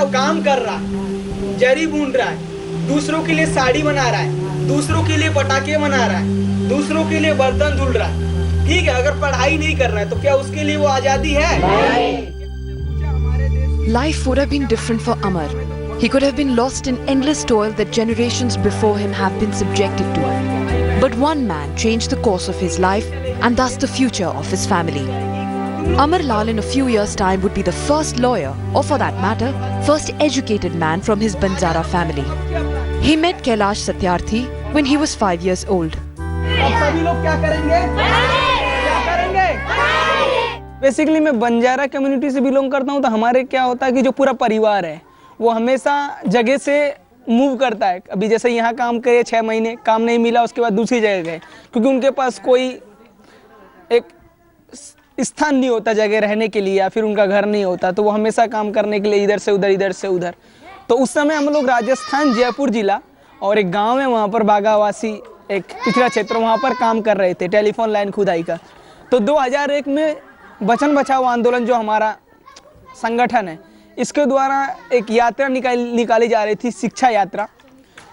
बेचारा काम कर रहा है, जरी बूंद रहा है, दूसरों के लिए साड़ी बना रहा है, दूसरों के लिए पटाखे बना रहा है, दूसरों के लिए बर्तन धुल रहा है। ठीक है, अगर पढ़ाई नहीं कर रहा है तो क्या उसके लिए वो आजादी है? Life would have been different for Amar. He could have been lost in endless toil that generations before him have been subjected to. But one man changed the course of his life and thus the future of his family. Amar Lal in a few years' time would be the first lawyer, or for that matter, first educated man from his Banjara family. He met Kailash Satyarthi when he was 5 years old. अब सभी लोग क्या करेंगे? क्या करेंगे? Basically मैं Banjara community से belong करता हूँ, तो हमारे क्या होता है कि जो पूरा परिवार है वो हमेशा जगह से मूव करता है। अभी जैसे यहाँ काम करे 6 महीने, काम नहीं मिला, उसके बाद दूसरी जगह गए, क्योंकि उनके पास कोई एक स्थान नहीं होता जगह रहने के लिए, या फिर उनका घर नहीं होता, तो वो हमेशा काम करने के लिए इधर से उधर, इधर से उधर। तो उस समय हम लोग राजस्थान जयपुर जिला और एक गाँव है वहाँ पर बागावासी, एक पिछड़ा क्षेत्र, वहाँ पर काम कर रहे थे टेलीफोन लाइन खुदाई का। तो 2001 में बचन बचाओ आंदोलन जो हमारा संगठन है, इसके द्वारा एक यात्रा निकाली जा रही थी, शिक्षा यात्रा,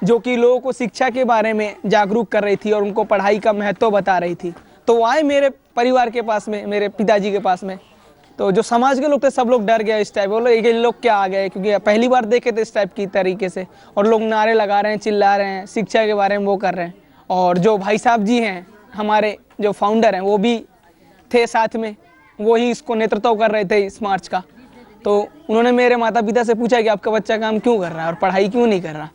जो कि लोगों को शिक्षा के बारे में जागरूक कर रही थी और उनको पढ़ाई का महत्व बता रही थी। तो वो आए मेरे परिवार के पास में, मेरे पिताजी के पास में। तो जो समाज के लोग थे सब लोग डर गए इस टाइप, बोलो ये लोग क्या आ गए, क्योंकि पहली बार देखे थे इस टाइप की तरीके से, और लोग नारे लगा रहे हैं, चिल्ला रहे हैं, शिक्षा के बारे में वो कर रहे हैं। और जो भाई साहब जी हैं हमारे जो फाउंडर हैं वो भी थे साथ में, वो ही इसको नेतृत्व कर रहे थे इस मार्च का। तो उन्होंने मेरे माता पिता से पूछा कि आपका बच्चा काम क्यों कर रहा है और पढ़ाई क्यों नहीं कर रहा।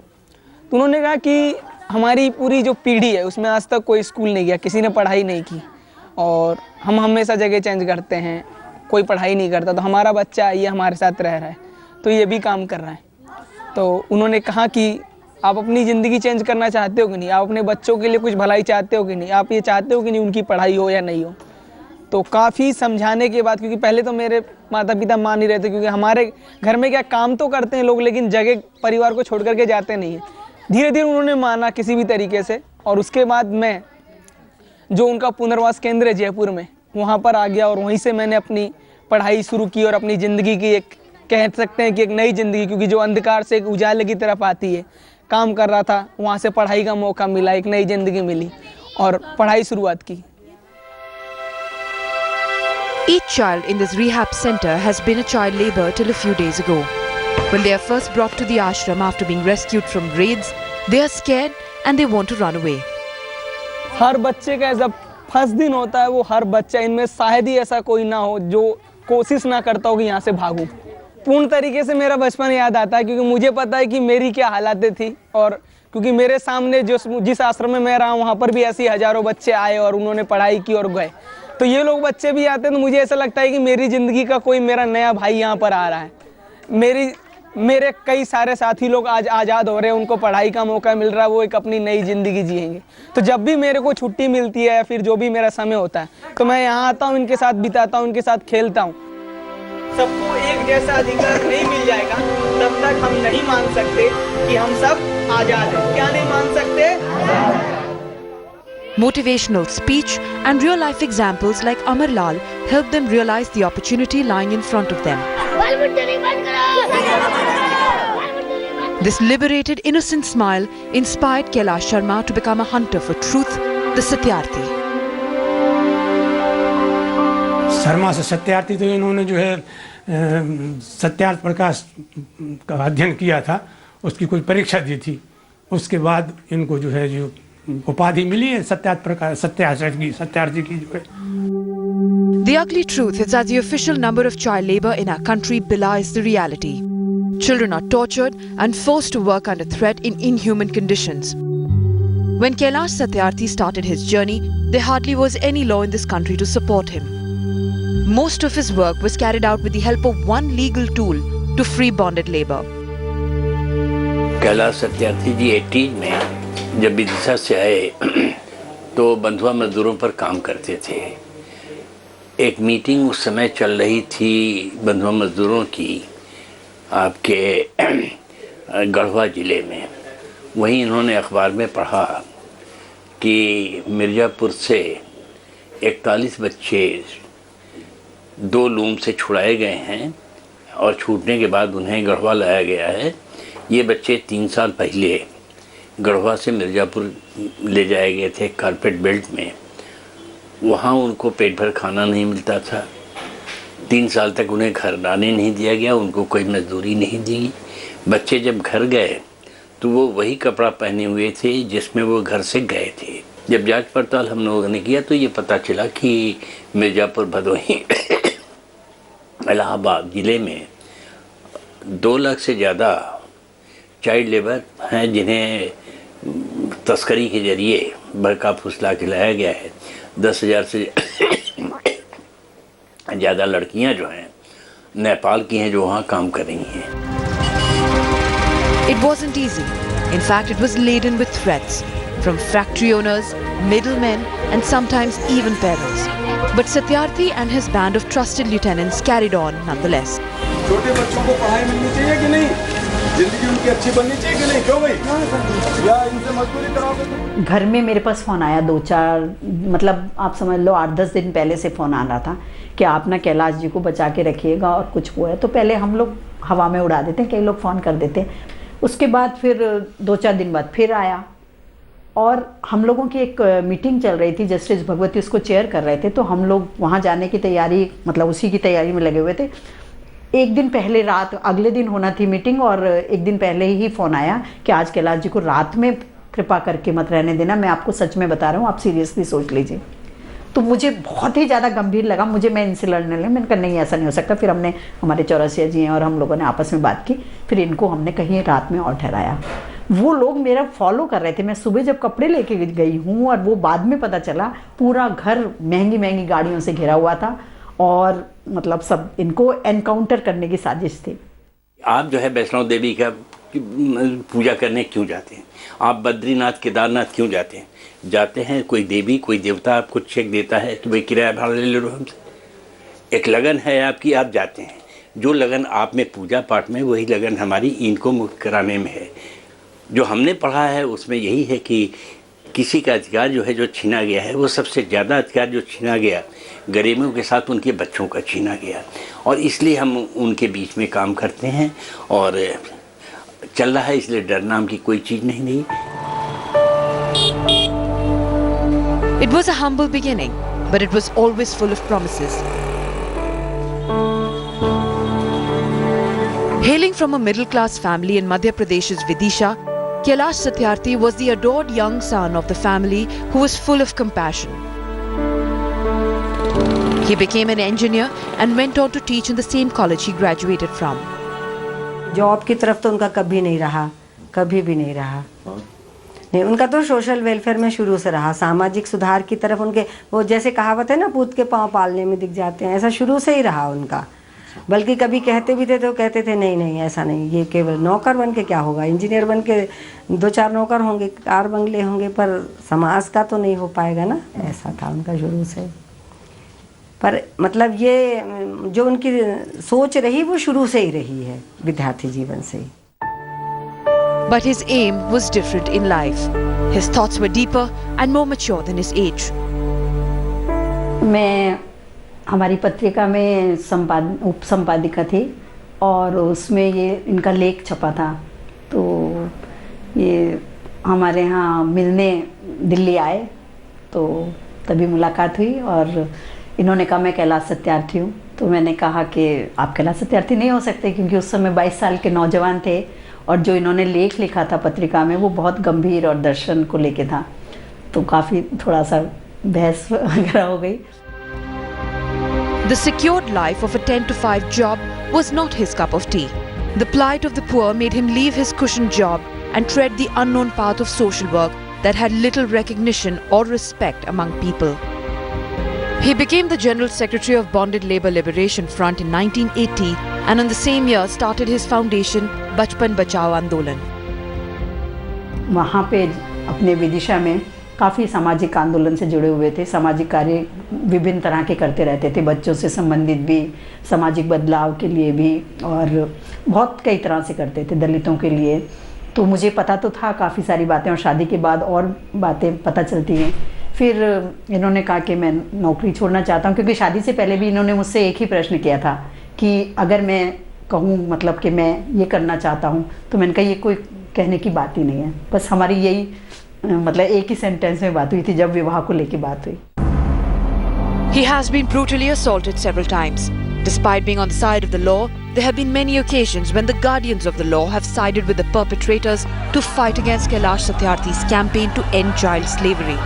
तो उन्होंने कहा कि हमारी पूरी जो पीढ़ी है उसमें आज तक कोई स्कूल नहीं गया, किसी ने पढ़ाई नहीं की, और हम हमेशा जगह चेंज करते हैं, कोई पढ़ाई नहीं करता, तो हमारा बच्चा ये हमारे साथ रह रहा है, तो ये भी काम कर रहा है। तो उन्होंने कहा कि आप अपनी ज़िंदगी चेंज करना चाहते हो कि नहीं, आप अपने बच्चों के लिए कुछ भलाई चाहते हो कि नहीं, आप ये चाहते हो कि नहीं उनकी पढ़ाई हो या नहीं हो। तो काफ़ी समझाने के बाद, क्योंकि पहले तो मेरे माता पिता मान नहीं रहे थे, क्योंकि हमारे घर में क्या काम तो करते हैं लोग, लेकिन जगह परिवार को छोड़ करके जाते नहीं हैं। धीरे धीरे उन्होंने माना किसी भी तरीके से, और उसके बाद मैं जो उनका पुनर्वास केंद्र है जयपुर में, वहाँ पर आ गया, और वहीं से मैंने अपनी पढ़ाई शुरू की और अपनी ज़िंदगी की एक, कह सकते हैं कि एक नई ज़िंदगी, क्योंकि जो अंधकार से एक उजाले की तरफ आती है, काम कर रहा था, वहाँ से पढ़ाई का मौका मिला, एक नई ज़िंदगी मिली और पढ़ाई शुरुआत की। Each child in this rehab center has been a child labor till a few days ago. When they are first brought to the ashram after being rescued from raids, they are scared and they want to run away. हर बच्चे का जब first दिन होता है, वो हर बच्चा, इनमें शायद ही ऐसा कोई ना हो जो कोशिश ना करता हो कि यहाँ से भागूं। पूर्ण तरीके से मेरा बचपन याद आता है, क्योंकि मुझे पता है कि मेरी क्या हालातें थी, और क्योंकि मेरे सामने जिस आश्रम में मैं रहा हूँ वहाँ पर भी ऐसी हज़ारों बच्चे आए और उन्होंने पढ़ाई की और गए। तो ये लोग बच्चे भी आते हैं, तो मुझे ऐसा लगता है कि मेरी ज़िंदगी का कोई मेरा नया भाई यहाँ पर आ रहा है। मेरे कई सारे साथी लोग आज आज़ाद हो रहे हैं, उनको पढ़ाई का मौका मिल रहा है, वो एक अपनी नई ज़िंदगी जिएंगे। तो जब भी मेरे को छुट्टी मिलती है या फिर जो भी मेरा समय होता है, तो मैं यहाँ आता हूँ, इनके साथ बिताता हूँ, इनके साथ खेलता हूँ। सबको एक जैसा अधिकार नहीं मिल जाएगा तब तक हम नहीं मान सकते कि हम सब आज़ाद हैं। क्या नहीं मान सकते? Motivational speech and real-life examples like Amar Lal help them realize the opportunity lying in front of them. This liberated, innocent smile inspired Kailash Sharma to become a hunter for truth, the Satyarthi. Sharma से सत्यार्थी, तो इन्होंने जो है सत्यार्थ प्रकाश का अध्ययन किया था, उसकी कोई परीक्षा दी थी, उसके बाद इनको जो है जो उपाधि मिली है सत्यार्थ प्रकाश, सत्यार्थी की जो है। The ugly truth is that the official number of child labor in our country belies the reality. Children are tortured and forced to work under threat in inhuman conditions. When Kailash Satyarthi started his journey, there hardly was any law in this country to support him. Most of his work was carried out with the help of one legal tool to free bonded labor. Kailash Satyarthi जी 80 में जब विदिशा से आए तो बंधुआ मजदूरों पर काम करते थे। एक मीटिंग उस समय चल रही थी बंधुआ मजदूरों की आपके गढ़वा ज़िले में। वहीं इन्होंने अखबार में पढ़ा कि मिर्ज़ापुर से 41 बच्चे 2 लूम से छुड़ाए गए हैं और छूटने के बाद उन्हें गढ़वा लाया गया है। ये बच्चे 3 साल पहले गढ़वा से मिर्ज़ापुर ले जाए गए थे कारपेट बेल्ट में। वहाँ उनको पेट भर खाना नहीं मिलता था। 3 साल तक उन्हें घर आने नहीं दिया गया, उनको कोई मजदूरी नहीं दी। बच्चे जब घर गए तो वो वही कपड़ा पहने हुए थे जिसमें वो घर से गए थे। जब जांच पड़ताल हम लोगों ने किया तो ये पता चला कि मिर्ज़ापुर भदोही इलाहाबाद ज़िले में 2 लाख से ज़्यादा चाइल्ड लेबर हैं जिन्हें तस्करी के जरिए बहका फुसला के लाया गया है। 10,000 से ज़्यादा लड़कियां जो हैं नेपाल की हैं जो वहाँ काम कर रही हैं। It wasn't easy. In fact, it was laden with threats from factory owners, middlemen, and sometimes even parents. But Satyarthi and his band of trusted lieutenants carried on nonetheless. छोटे बच्चों को पढ़ाई मिलनी चाहिए कि नहीं, जिंदगी उनकी अच्छी बननी चाहिए कि नहीं, क्यों भाई, या इनसे मजदूरी कराओगे तो? घर में मेरे पास फ़ोन आया 2-4 मतलब आप समझ लो 8-10 दिन पहले से फ़ोन आ रहा था कि आप ना कैलाश जी को बचा के रखिएगा और कुछ वो है। तो पहले हम लोग हवा में उड़ा देते हैं, कई लोग फ़ोन कर देते हैं। उसके बाद फिर 2-4 दिन बाद फिर आया और हम लोगों की एक मीटिंग चल रही थी, जस्टिस भगवती उसको चेयर कर रहे थे। तो हम लोग वहाँ जाने की तैयारी मतलब उसी की तैयारी में लगे हुए थे। एक दिन पहले रात, अगले दिन होना थी मीटिंग और एक दिन पहले ही फ़ोन आया कि आज कैलाश जी को रात में कृपा करके मत रहने देना, मैं आपको सच में बता रहा हूँ, आप सीरियसली सोच लीजिए। तो मुझे बहुत ही ज़्यादा गंभीर लगा, मैं इनसे लड़ने लगी। मैंने कहा नहीं ऐसा नहीं हो सकता। फिर हमने, हमारे चौरसिया जी हैं और हम लोगों ने आपस में बात की, फिर इनको हमने कहीं रात में और ठहराया। वो लोग मेरा फॉलो कर रहे थे। मैं सुबह जब कपड़े लेके गई हूँ और वो बाद में पता चला पूरा घर महंगी महंगी गाड़ियों से घिरा हुआ था और मतलब सब इनको एनकाउंटर करने की साजिश थी। आप जो है वैष्णो देवी का पूजा करने क्यों जाते हैं? आप बद्रीनाथ केदारनाथ क्यों जाते हैं? जाते हैं कोई देवी कोई देवता आपको चेक देता है तो भाई किराया भाड़ा ले लो हमसे। एक लगन है आपकी, आप जाते हैं। जो लगन आप में पूजा पाठ में, वही लगन हमारी इनको मुक्त कराने में है। जो हमने पढ़ा है उसमें यही है कि किसी का अधिकार जो है जो छीना गया है, वो सबसे ज़्यादा अधिकार जो छीना गया गरीबों के साथ उनके बच्चों का छीना गया, और इसलिए हम उनके बीच में काम करते हैं और चल रहा है। इसलिए डर नाम की कोई चीज़ नहीं। It was a humble beginning, but it was always full of promises. Hailing from a middle-class family in Madhya Pradesh's Vidisha, Kailash Satyarthi was the adored young son of the family who was full of compassion. He became an engineer and went on to teach in the same college he graduated from. Job की तरफ तो उनका कभी नहीं रहा, कभी भी नहीं रहा। नहीं, उनका तो सोशल वेलफेयर में शुरू से रहा। सामाजिक सुधार की तरफ उनके, वो जैसे कहावत है ना, पूत के पाँव पालने में दिख जाते हैं, ऐसा शुरू से ही रहा उनका। बल्कि कभी कहते भी थे तो कहते थे नहीं नहीं ऐसा नहीं, ये केवल नौकर बन के क्या होगा, इंजीनियर बन के 2-4 नौकर होंगे, कार बंगले होंगे, पर समाज का तो नहीं हो पाएगा ना, ऐसा था उनका शुरू से। पर मतलब ये जो उनकी सोच रही वो शुरू से ही रही है, विद्यार्थी जीवन से ही। But his aim was different in life. His thoughts were deeper and more mature than his age. मैं हमारी पत्रिका में उप संपादिका थी और उसमें ये इनका लेख छपा था। तो ये हमारे यहाँ मिलने दिल्ली आए तो तभी मुलाकात हुई और इन्होंने कहा मैं कैलाश सत्यार्थी हूँ। तो मैंने कहा कि आप कैलाश सत्यार्थी नहीं हो सकते, क्योंकि उस समय 22 साल के नौजवान थे और जो इन्होंने लेख लिखा था पत्रिका में वो बहुत गंभीर और दर्शन को लेके था। तो काफ़ी थोड़ा सा बहस वगैरह हो गई। The secured life of a 10 to 5 job was not his cup of tea. The plight of the poor made him leave his cushioned job and tread the unknown path of social work that had little recognition or respect among people. He became the General Secretary of Bonded Labour Liberation Front in 1980 and in the same year started his foundation Bachpan Bachao Andolan. वहाँ पे अपने विदिशा में काफ़ी सामाजिक आंदोलन से जुड़े हुए थे। सामाजिक कार्य विभिन्न तरह के करते रहते थे, बच्चों से संबंधित भी, सामाजिक बदलाव के लिए भी, और बहुत कई तरह से करते थे, दलितों के लिए। तो मुझे पता तो था काफ़ी सारी बातें, और शादी के बाद और बातें पता चलती हैं। फिर इन्होंने कहा कि मैं नौकरी छोड़ना चाहता हूँ, क्योंकि शादी से पहले भी इन्होंने मुझसे एक ही प्रश्न किया था कि अगर मैं कहूँ मतलब कि मैं ये करना चाहता हूँ, तो मैंने कहा ये कोई कहने की बात ही नहीं है। बस हमारी यही मतलब एक ही सेंटेंस में बात हुई थी जब विवाह को लेके बात हुई। He has been brutally assaulted several times. Despite being on the side of the law, there have been many occasions when the guardians of the law have sided with the perpetrators to fight against Kailash Satyarthi's campaign to end child slavery.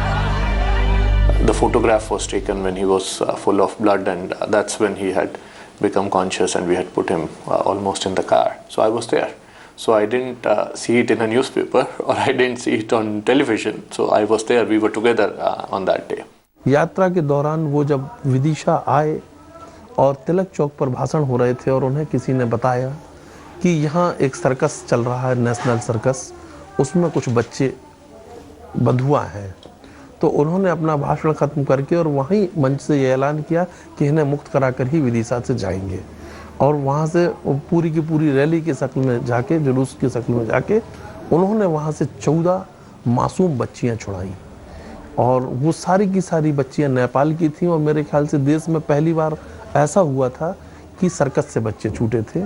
The photograph was taken when he was full of blood, and that's when he had become conscious, and we had put him almost in the car. So I was there. So I didn't see it in a newspaper, or I didn't see it on television. So I was there. We were together on that day. यात्रा के दौरान वो जब विदिशा आए और तिलक चौक पर भाषण हो रहे थे और उन्हें किसी ने बताया कि यहाँ एक सर्कस चल रहा है, नेशनल सर्कस, उसमें कुछ बच्चे बंधुआ हैं, तो उन्होंने अपना भाषण ख़त्म करके और वहीं मंच से ये ऐलान किया कि इन्हें मुक्त कराकर ही विदिशा से जाएंगे। और वहाँ से पूरी की पूरी रैली की शक्ल में जाके, जुलूस की शक्ल में जाके उन्होंने वहाँ से 14 मासूम बच्चियाँ छुड़ाईं, और वो सारी की सारी बच्चियाँ नेपाल की थीं, और मेरे ख्याल से देश में पहली बार ऐसा हुआ था कि सर्कस से बच्चे छूटे थे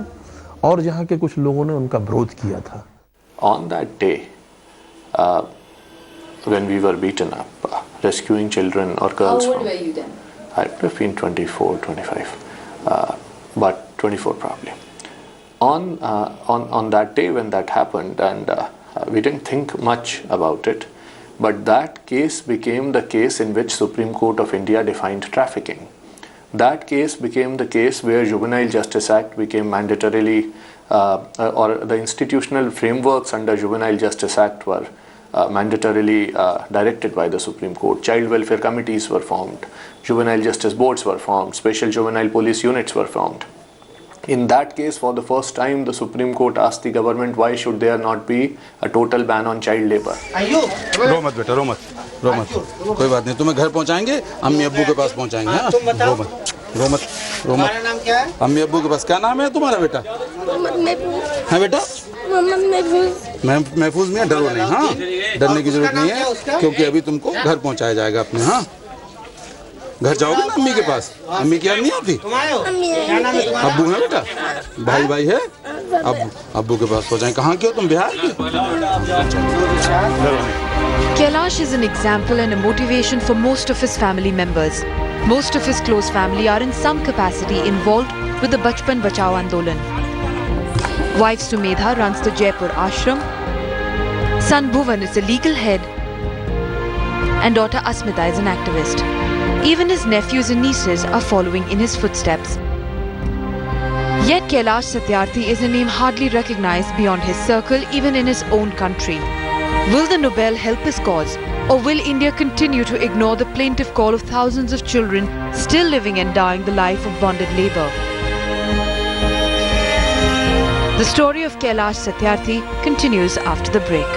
और यहाँ के कुछ लोगों ने उनका विरोध किया था। On that day, when we were beaten up, rescuing children or girls. How old were you then? I would have been 24, 25, but 24 probably. On that day when that happened, and we didn't think much about it, but that case became the case in which Supreme Court of India defined trafficking. That case became the case where Juvenile Justice Act became mandatorily, or the institutional frameworks under Juvenile Justice Act were mandatorily directed by the Supreme Court. Child welfare committees were formed, juvenile justice boards were formed, special juvenile police units were formed. In that case, for the first time, the Supreme Court asked the government, why should there not be a total ban on child labor? रो मत बेटा, रो मत, कोई बात नहीं, तुम्हें घर पहुंचाएंगे, अम्मी अब्बू के पास पहुंचाएंगे। हाँ, रो मत। तुम्हारा नाम क्या है? अम्मी अब्बू के पास। क्या नाम है तुम्हारा बेटा? है बेटा? महफूज मियां, डरो नहीं। हाँ, डरने की जरूरत नहीं है, क्योंकि अभी तुमको घर पहुंचाया जाएगा अपने। हाँ, घर जाओगे ना अम्मी के पास? अम्मी की याद नहीं आती? अब्बू है बेटा? भाई है? अब्बू के पास पहुंचाएं। कहाँ के हो तुम? बिहार के? Kailash is an example and a motivation for most of his family members. Most of his close family are in some capacity involved with the Bachpan Bachao Andolan. Wife Sumedha runs the Jaipur Ashram. Son Bhuvan is the legal head. And daughter Asmita is an activist. Even his nephews and nieces are following in his footsteps. Yet Kailash Satyarthi is a name hardly recognized beyond his circle, even in his own country. Will the Nobel help his cause, or will India continue to ignore the plaintive call of thousands of children still living and dying the life of bonded labor? The story of Kailash Satyarthi continues after the break.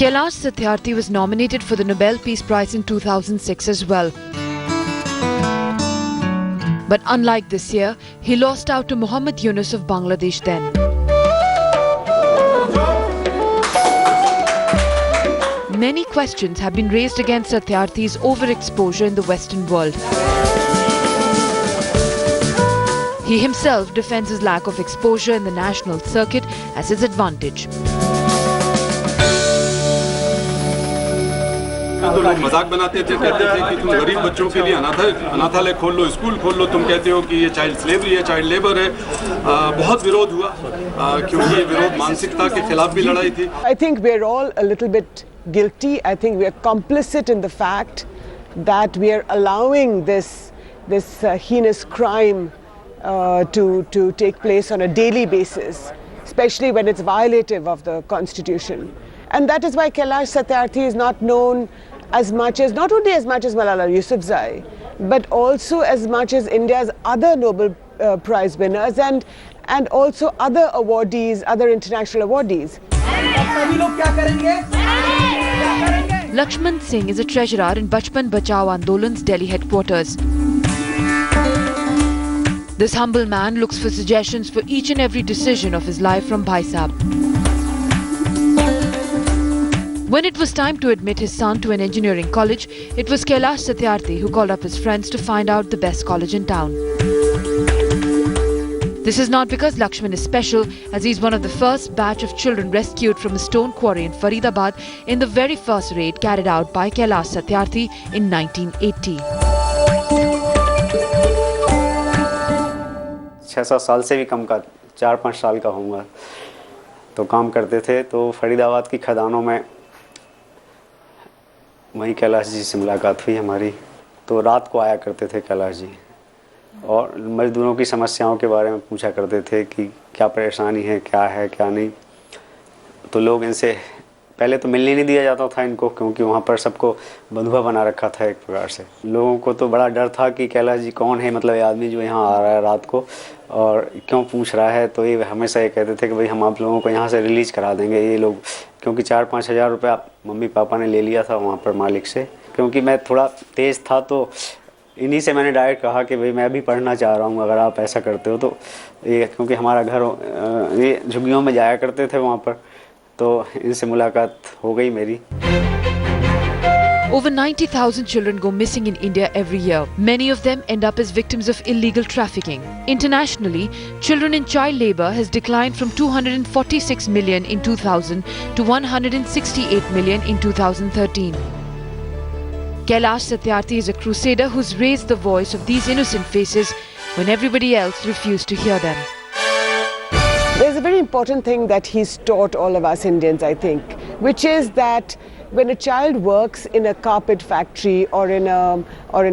Kailash Satyarthi was nominated for the Nobel Peace Prize in 2006 as well. But unlike this year, he lost out to Muhammad Yunus of Bangladesh then. Many questions have been raised against Satyarthi's overexposure in the Western world. He himself defends his lack of exposure in the national circuit as his advantage. तो लोग मजाक बनाते थे, कहते थे कि तुम गरीब बच्चों के लिए अनाथालय खोल लो, स्कूल खोल लो, तुम कहते हो कि ये चाइल्ड स्लेवरी है, चाइल्ड लेबर है। बहुत विरोध हुआ, क्योंकि ये विरोध मानसिकता के खिलाफ भी लड़ाई थी। I think we're all a little bit guilty. I think we are complicit in the fact that we are allowing this heinous crime to take place on a daily basis, especially when it's violative of the Constitution. And that is why Kailash Satyarthi is not known as much as, not only as much as Malala Yousafzai, but also as much as India's other Nobel Prize winners and also other awardees, other international awardees. Lakshman Singh is a treasurer in Bachpan Bachao Andolan's Delhi headquarters. This humble man looks for suggestions for each and every decision of his life from Bhai Sahab. When it was time to admit his son to an engineering college, it was Kailash Satyarthi who called up his friends to find out the best college in town. This is not because Lakshman is special, as he's one of the first batch of children rescued from a stone quarry in Faridabad in the very first raid carried out by Kailash Satyarthi in 1980. 6-7 साल से भी कम का 4-5 साल का होऊंगा तो काम करते थे। तो फरीदाबाद की खदानों में वहीं कैलाश जी से मुलाकात हुई हमारी। तो रात को आया करते थे कैलाश जी और मजदूरों की समस्याओं के बारे में पूछा करते थे कि क्या परेशानी है क्या नहीं। तो लोग इनसे पहले तो मिलने नहीं दिया जाता था इनको, क्योंकि वहाँ पर सबको बंधुआ बना रखा था एक प्रकार से। लोगों को तो बड़ा डर था कि कैलाश जी कौन है, मतलब ये आदमी जो यहाँ आ रहा है रात को और क्यों पूछ रहा है। तो ये हमेशा ये कहते थे कि भाई हम आप लोगों को यहाँ से रिलीज़ करा देंगे ये लोग, क्योंकि 4-5 हज़ार रुपया मम्मी पापा ने ले लिया था वहाँ पर मालिक से। क्योंकि मैं थोड़ा तेज़ था तो इन्हीं से मैंने डायरेक्ट कहा कि भाई मैं भी पढ़ना चाह रहा हूँ, अगर आप ऐसा करते हो तो ये, क्योंकि हमारा घर ये झुग्गियों में जाया करते थे वहाँ पर, तो इनसे मुलाकात हो गई मेरी। Over 90,000 children go missing in India every year. Many of them end up as victims of illegal trafficking. Internationally, children in child labour has declined from 246 million in 2000 to 168 million in 2013. Kailash Satyarthi is a crusader who's raised the voice of these innocent faces when everybody else refused to hear them. There's a very important thing that he's taught all of us Indians, I think, which is that when a child works in a carpet factory or in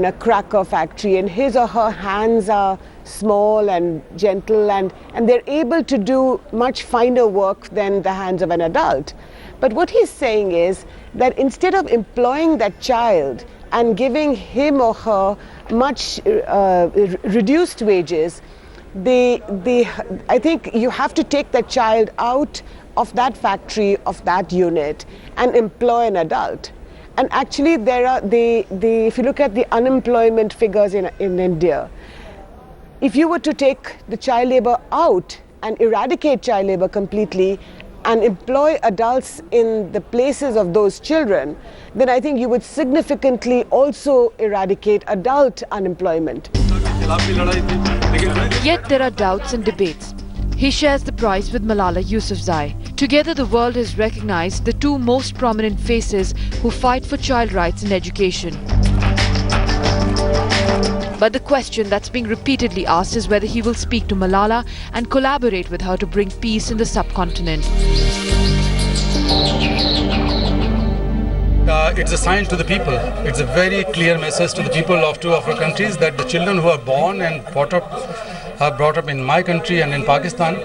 a cracker factory and his or her hands are small and gentle and they're able to do much finer work than the hands of an adult. But what he's saying is that instead of employing that child and giving him or her much reduced wages, I think you have to take that child out of that factory, of that unit, and employ an adult. And actually, if you look at the unemployment figures in India, if you were to take the child labor out and eradicate child labor completely and employ adults in the places of those children, then I think you would significantly also eradicate adult unemployment. Yet there are doubts and debates. He shares the prize with Malala Yousafzai. Together the world has recognized the two most prominent faces who fight for child rights and education. But the question that's being repeatedly asked is whether he will speak to Malala and collaborate with her to bring peace in the subcontinent. It's a sign to the people. It's a very clear message to the people of two of our countries that the children who are born and brought up in my country and in Pakistan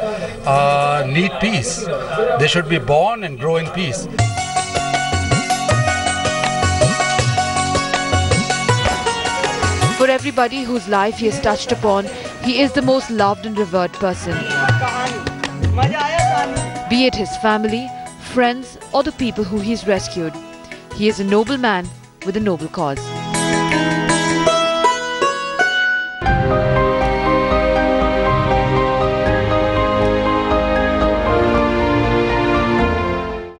need peace. They should be born and grow in peace. For everybody whose life he has touched upon, he is the most loved and revered person. Be it his family, friends, or the people who he's rescued. He is a noble man with a noble cause.